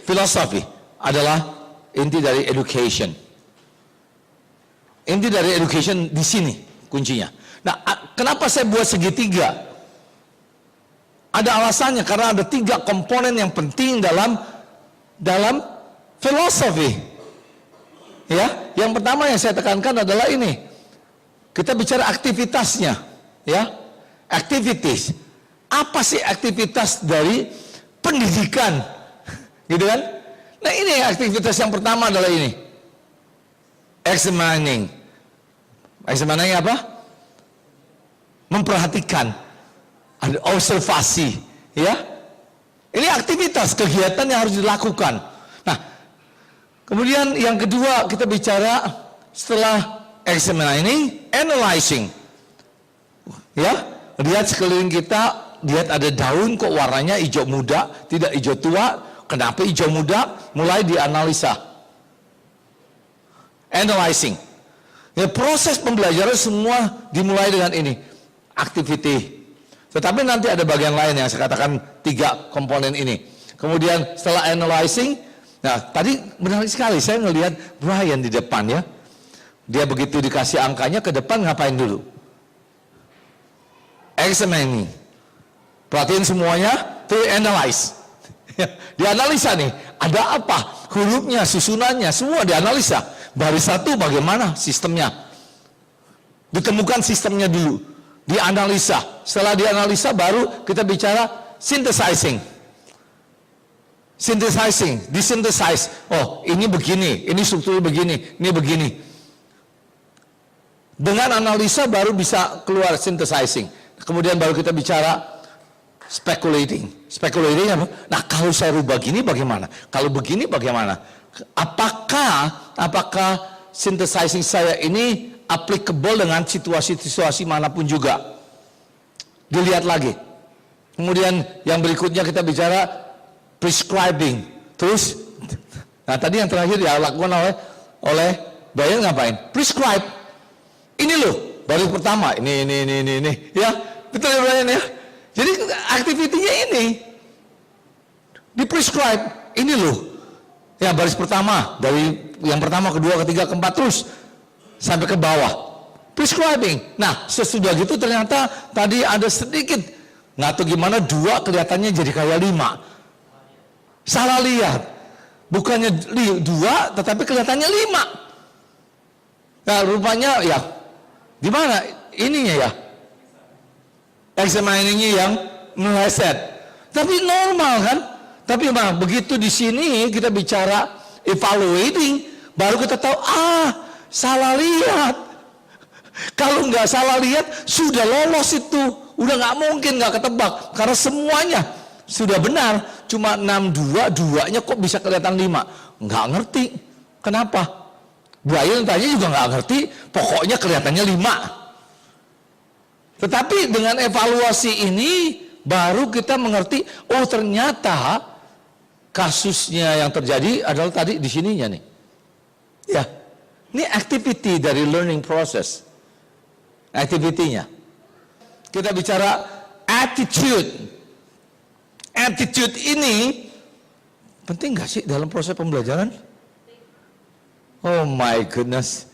filosofi adalah inti dari education. Inti dari education di sini kuncinya. Nah, kenapa saya buat segitiga? Ada alasannya, karena ada 3 komponen yang penting dalam filosofi. Ya, yang pertama yang saya tekankan adalah ini. Kita bicara aktivitasnya, ya. Activities. Apa sih aktivitas dari pendidikan? Gitu kan? Nah, ini aktivitas yang pertama adalah ini. Examining. Examining apa? Memperhatikan. Ada observasi, ya. Ini aktivitas, kegiatan yang harus dilakukan. Nah, kemudian yang kedua kita bicara setelah examining, analyzing. Ya, lihat sekeliling kita, lihat ada daun kok warnanya hijau muda, tidak hijau tua. Kenapa hijau muda? Mulai dianalisa. Analyzing. Ya, proses pembelajaran semua dimulai dengan ini, activity. Tetapi nanti ada bagian lain yang saya katakan 3 komponen ini. Kemudian setelah analyzing, nah tadi menarik sekali saya ngelihat Brian di depan, ya. Dia begitu dikasih angkanya, ke depan ngapain dulu? Examining. Perhatiin semuanya, to analyze. Dianalisa nih, ada apa? Hurufnya, susunannya, semua dianalisa. Baris 1 bagaimana sistemnya? Ditemukan sistemnya dulu, dianalisa. Setelah dianalisa baru kita bicara synthesizing. Synthesizing, disynthesize. Oh, ini begini, ini strukturnya begini, ini begini. Dengan analisa baru bisa keluar synthesizing. Kemudian baru kita bicara speculating. Speculating apa? Nah, kalau saya rubah gini bagaimana? Kalau begini bagaimana? Apakah synthesizing saya ini applicable dengan situasi-situasi manapun juga? Dilihat lagi. Kemudian yang berikutnya kita bicara prescribing. Terus, nah tadi yang terakhir dilakukan oleh Brian ngapain? Prescribe. Ini loh, baris pertama. Ini. Ya, betul ya Brian ya? Jadi aktivitinya ini di-prescribe. Ini loh. Ya, baris pertama, dari yang pertama, kedua, ketiga, keempat, terus sampai ke bawah. Prescribing. Nah, sesudah gitu ternyata tadi ada sedikit, nggak tahu gimana 2 kelihatannya jadi kayak 5. Salah lihat. Bukannya 2, tetapi kelihatannya 5. Nah, rupanya ya, gimana ininya ya? Examiningnya yang meleset. Tapi normal kan? Tapi memang begitu di sini kita bicara evaluating, baru kita tahu salah lihat. Kalau nggak salah lihat sudah lolos itu, udah nggak mungkin nggak ketebak karena semuanya sudah benar. Cuma 6-2, 2-nya kok bisa kelihatan 5? Nggak ngerti. Kenapa? Brian tanya juga nggak ngerti. Pokoknya kelihatannya 5. Tetapi dengan evaluasi ini baru kita mengerti, oh ternyata kasusnya yang terjadi adalah tadi di sininya nih. Ya, ini activity dari learning process. Activity-nya. Kita bicara attitude. Attitude ini penting nggak sih dalam proses pembelajaran? Oh my goodness.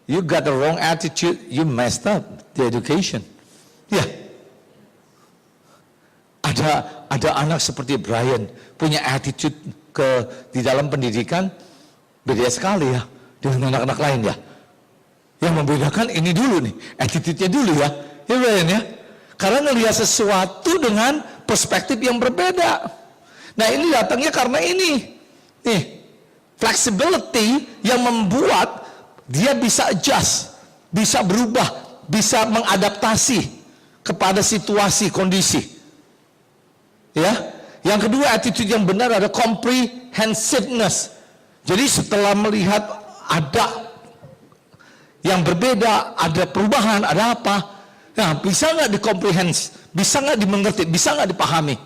You got the wrong attitude, you messed up the education. Ya. Ada anak seperti Brian punya attitude di dalam pendidikan beda sekali ya dengan anak-anak lain ya. Yang membedakan ini dulu nih, attitude-nya dulu ya. Ya Brian ya. Karena ngelihat sesuatu dengan perspektif yang berbeda. Nah, ini datangnya karena ini. Nih, flexibility yang membuat dia bisa adjust, bisa berubah, bisa mengadaptasi kepada situasi, kondisi. Ya, yang kedua attitude yang benar ada comprehensiveness. Jadi setelah melihat ada yang berbeda, ada perubahan, ada apa, nah bisa nggak dikomprehens, bisa nggak dimengerti, bisa nggak dipahami.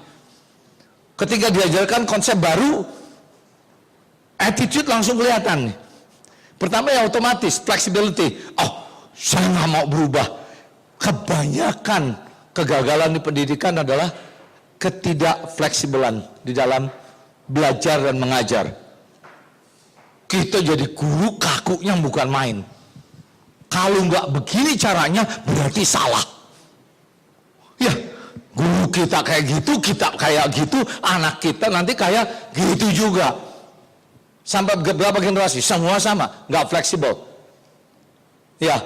Ketika diajarkan konsep baru, attitude langsung kelihatan. Pertama ya otomatis, flexibility. Oh, saya nggak mau berubah. Kebanyakan kegagalan di pendidikan adalah ketidakfleksibelan di dalam belajar dan mengajar. Kita jadi guru kakunya bukan main. Kalau nggak begini caranya berarti salah. Ya, guru kita kayak gitu, kita kayak gitu, anak kita nanti kayak gitu juga. Sampai berapa generasi, semua sama, nggak fleksibel. Ya,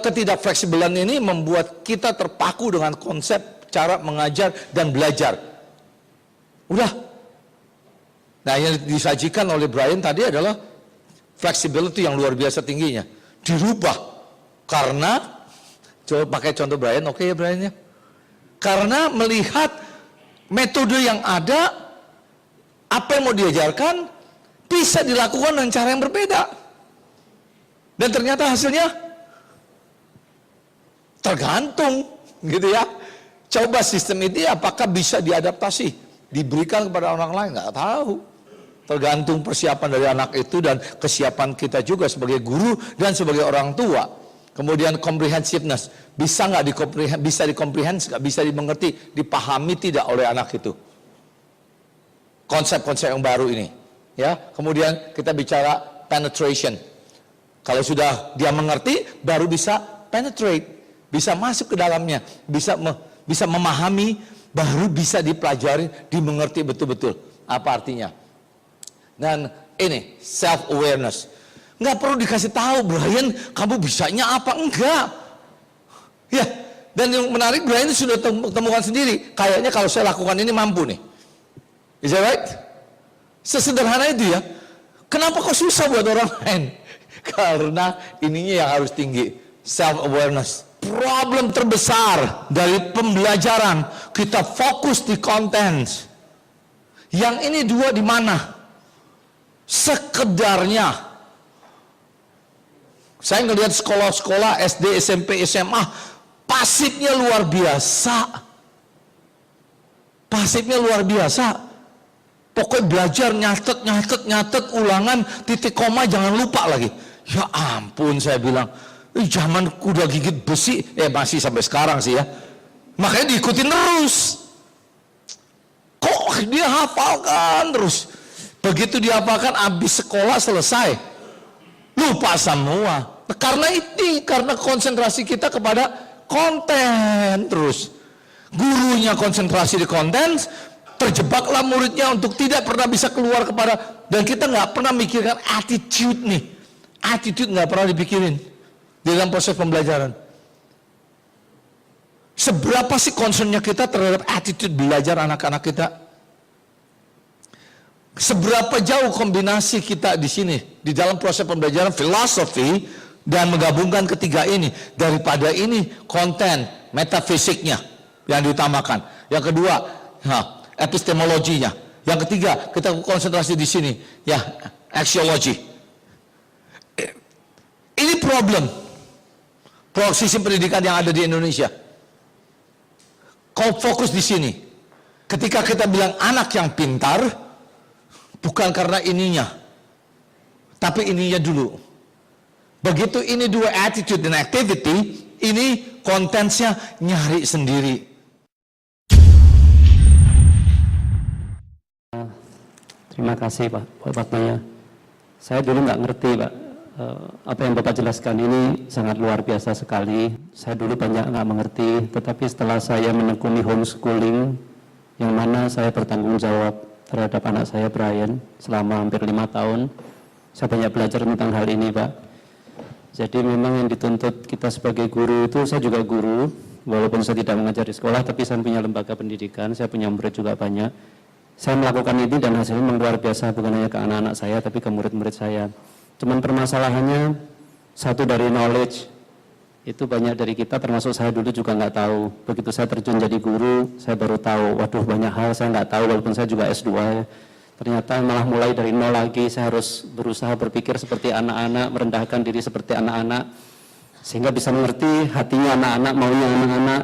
ketidakfleksibelan ini membuat kita terpaku dengan konsep cara mengajar dan belajar. Udah. Nah, yang disajikan oleh Brian tadi adalah flexibility yang luar biasa tingginya. Dirubah karena, coba pakai contoh Brian, oke ya Brian ya? Karena melihat metode yang ada, apa yang mau diajarkan bisa dilakukan dengan cara yang berbeda. Dan ternyata hasilnya tergantung, gitu ya. Coba sistem ini apakah bisa diadaptasi, diberikan kepada orang lain, nggak tahu. Tergantung persiapan dari anak itu dan kesiapan kita juga sebagai guru dan sebagai orang tua. Kemudian comprehensiveness, bisa nggak dikomprehens, nggak bisa dimengerti, dipahami tidak oleh anak itu. Konsep-konsep yang baru ini, ya. Kemudian kita bicara penetration. Kalau sudah dia mengerti, baru bisa penetrate, bisa masuk ke dalamnya, bisa memahami, baru bisa dipelajari, dimengerti betul-betul. Apa artinya? Dan ini self awareness, nggak perlu dikasih tahu Brian kamu bisanya apa, enggak ya. Dan yang menarik, Brian sudah temukan sendiri, kayaknya kalau saya lakukan ini mampu nih. Is that right? Sesederhana itu ya. Kenapa kok susah buat orang lain? Karena ininya yang harus tinggi, self awareness. Problem terbesar dari pembelajaran, kita fokus di konten. Yang ini dua di mana? Sekedarnya. Saya ngelihat sekolah-sekolah SD, SMP, SMA, pasifnya luar biasa. Pasifnya luar biasa. Pokoknya belajar, nyatet, ulangan, titik koma jangan lupa lagi. Ya ampun, saya bilang, zaman kuda gigit besi, masih sampai sekarang sih ya. Makanya diikutin terus. Kok dia hafalkan terus? Begitu dihafalkan, habis sekolah selesai, lupa semua. Karena konsentrasi kita kepada konten terus. Gurunya konsentrasi di konten, terjebaklah muridnya untuk tidak pernah bisa keluar kepada, dan kita nggak pernah mikirkan attitude nih. Attitude nggak pernah dipikirin di dalam proses pembelajaran. Seberapa sih concernnya kita terhadap attitude belajar anak-anak kita? Seberapa jauh kombinasi kita di sini di dalam proses pembelajaran filosofi dan menggabungkan ketiga ini, daripada ini konten metafisiknya yang diutamakan. Yang kedua, epistemologinya. Yang ketiga, kita konsentrasi di sini, ya, axiology. Ini problem sistem pendidikan yang ada di Indonesia. Kau fokus di sini. Ketika kita bilang anak yang pintar, bukan karena ininya, tapi ininya dulu. Begitu ini dua, attitude dan activity, ini kontennya nyari sendiri. Terima kasih Pak buat waktunya. Saya dulu nggak ngerti Pak, apa yang Bapak jelaskan ini sangat luar biasa sekali. Saya dulu banyak nggak mengerti, tetapi setelah saya menekuni homeschooling, yang mana saya bertanggung jawab terhadap anak saya Brian selama hampir 5 tahun, saya banyak belajar tentang hal ini Pak. Jadi memang yang dituntut kita sebagai guru itu, saya juga guru, walaupun saya tidak mengajar di sekolah, tapi saya punya lembaga pendidikan, saya punya murid juga banyak. Saya melakukan ini dan hasilnya memang luar biasa, bukan hanya ke anak-anak saya, tapi ke murid-murid saya. Cuman permasalahannya, satu dari knowledge, itu banyak dari kita, termasuk saya dulu juga nggak tahu. Begitu saya terjun jadi guru, saya baru tahu, waduh banyak hal saya nggak tahu, walaupun saya juga S2 ya. Ternyata malah mulai dari nol lagi, saya harus berusaha berpikir seperti anak-anak, merendahkan diri seperti anak-anak, sehingga bisa mengerti hatinya anak-anak, maunya anak-anak.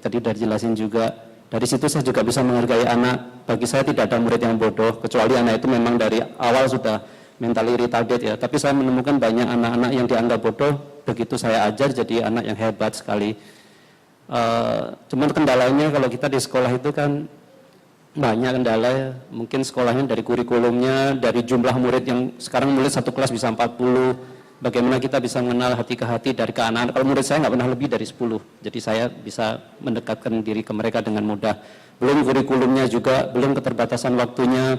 Tadi udah dijelasin juga. Dari situ saya juga bisa menghargai anak. Bagi saya tidak ada murid yang bodoh, kecuali anak itu memang dari awal sudah mentally retarded ya. Tapi saya menemukan banyak anak-anak yang dianggap bodoh, begitu saya ajar jadi anak yang hebat sekali. Cuman kendalanya kalau kita di sekolah itu kan banyak kendala ya. Mungkin sekolahnya dari kurikulumnya, dari jumlah murid yang sekarang murid satu kelas bisa 40. Bagaimana kita bisa mengenal hati ke hati dari ke anak-anak. Kalau murid saya nggak pernah lebih dari 10. Jadi saya bisa mendekatkan diri ke mereka dengan mudah. Belum kurikulumnya juga, belum keterbatasan waktunya.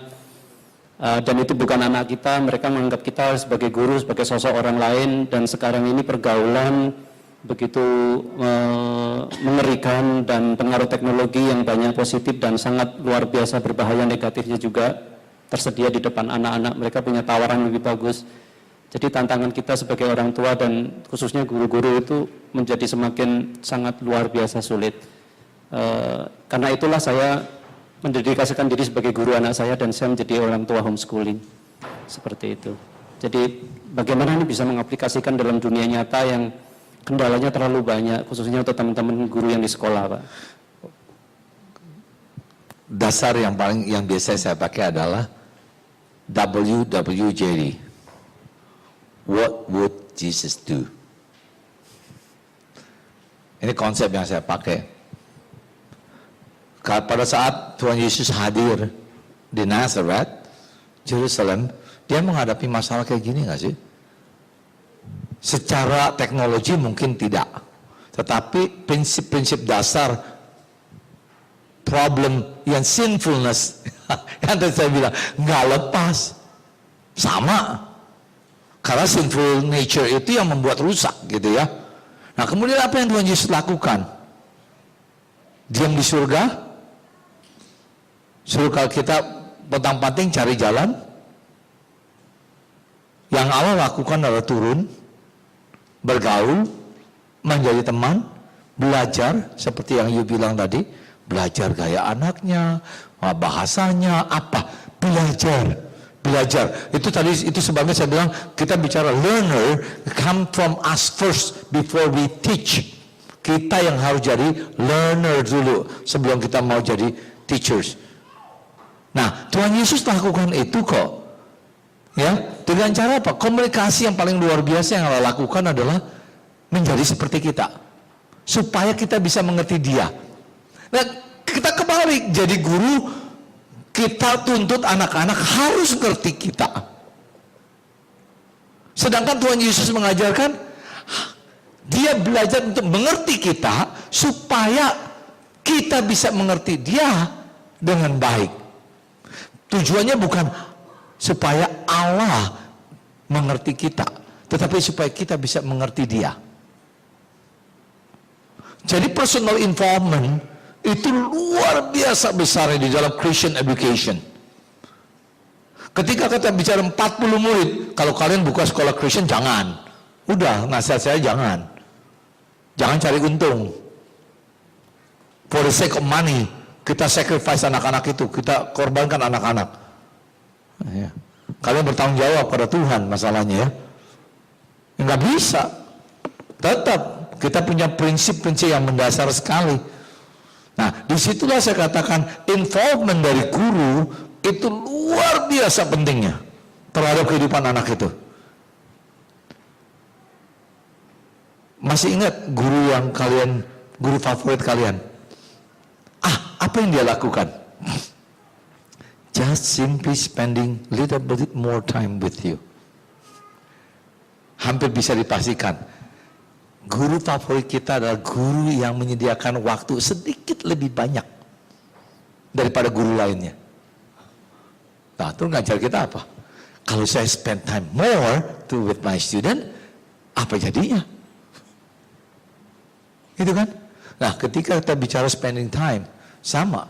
Dan itu bukan anak kita, mereka menganggap kita sebagai guru, sebagai sosok orang lain. Dan sekarang ini pergaulan begitu mengerikan dan pengaruh teknologi yang banyak positif dan sangat luar biasa berbahaya, negatifnya juga tersedia di depan anak-anak. Mereka punya tawaran lebih bagus. Jadi tantangan kita sebagai orang tua dan khususnya guru-guru itu menjadi semakin sangat luar biasa sulit. Karena itulah saya mendedikasikan diri sebagai guru anak saya dan saya menjadi orang tua homeschooling. Seperti itu. Jadi bagaimana ini bisa mengaplikasikan dalam dunia nyata yang kendalanya terlalu banyak, khususnya untuk teman-teman guru yang di sekolah, Pak. Dasar yang biasa saya pakai adalah WWJD. What would Jesus do? Ini konsep yang saya pakai. Pada saat Tuhan Yesus hadir di Nazareth, Jerusalem, dia menghadapi masalah kayak gini nggak sih? Secara teknologi mungkin tidak, tetapi prinsip-prinsip dasar problem yang sinfulness yang tadi saya bilang nggak lepas, sama. Karena sinful nature itu yang membuat rusak gitu ya. Nah kemudian apa yang Tuhan Yesus lakukan? Diam di surga, suruh kalau kita petang-panting cari jalan. Yang Allah lakukan adalah turun, bergaul, menjadi teman, belajar seperti yang you bilang tadi, belajar gaya anaknya, bahasanya apa, belajar. Itu sebabnya saya bilang kita bicara learner come from us first before we teach. Kita yang harus jadi learner dulu sebelum kita mau jadi teachers. Nah, Tuhan Yesus lakukan itu kok. Ya, dengan cara apa? Komunikasi yang paling luar biasa yang Allah lakukan adalah menjadi seperti kita, supaya kita bisa mengerti Dia. Nah, kita kebalik, jadi guru, kita tuntut anak-anak harus ngerti kita. Sedangkan Tuhan Yesus mengajarkan, Dia belajar untuk mengerti kita, supaya kita bisa mengerti Dia dengan baik. Tujuannya bukan supaya Allah mengerti kita, tetapi supaya kita bisa mengerti Dia. Jadi personal involvement itu luar biasa besar di dalam Christian education. Ketika kita bicara 40 murid, kalau kalian buka sekolah Christian jangan. Udah, nasihat saya jangan. Jangan cari untung. For the sake of money, kita sacrifice anak-anak itu, kita korbankan anak-anak. Ya. Kalian bertanggung jawab pada Tuhan masalahnya ya. Nggak bisa. Tetap kita punya prinsip-prinsip yang mendasar sekali. Nah, disitulah saya katakan involvement dari guru itu luar biasa pentingnya terhadap kehidupan anak itu. Masih ingat guru favorit kalian? Apa yang dia lakukan? Just simply spending little bit more time with you. Hampir bisa dipastikan, guru favorit kita adalah guru yang menyediakan waktu sedikit lebih banyak daripada guru lainnya. Nah, itu ngajar kita apa? Kalau saya spend time more with my student, apa jadinya? Gitu kan? Nah, ketika kita bicara spending time, sama.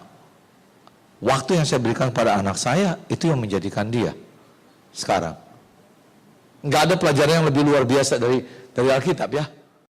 Waktu yang saya berikan pada anak saya, itu yang menjadikan dia sekarang. Nggak ada pelajaran yang lebih luar biasa dari Alkitab ya.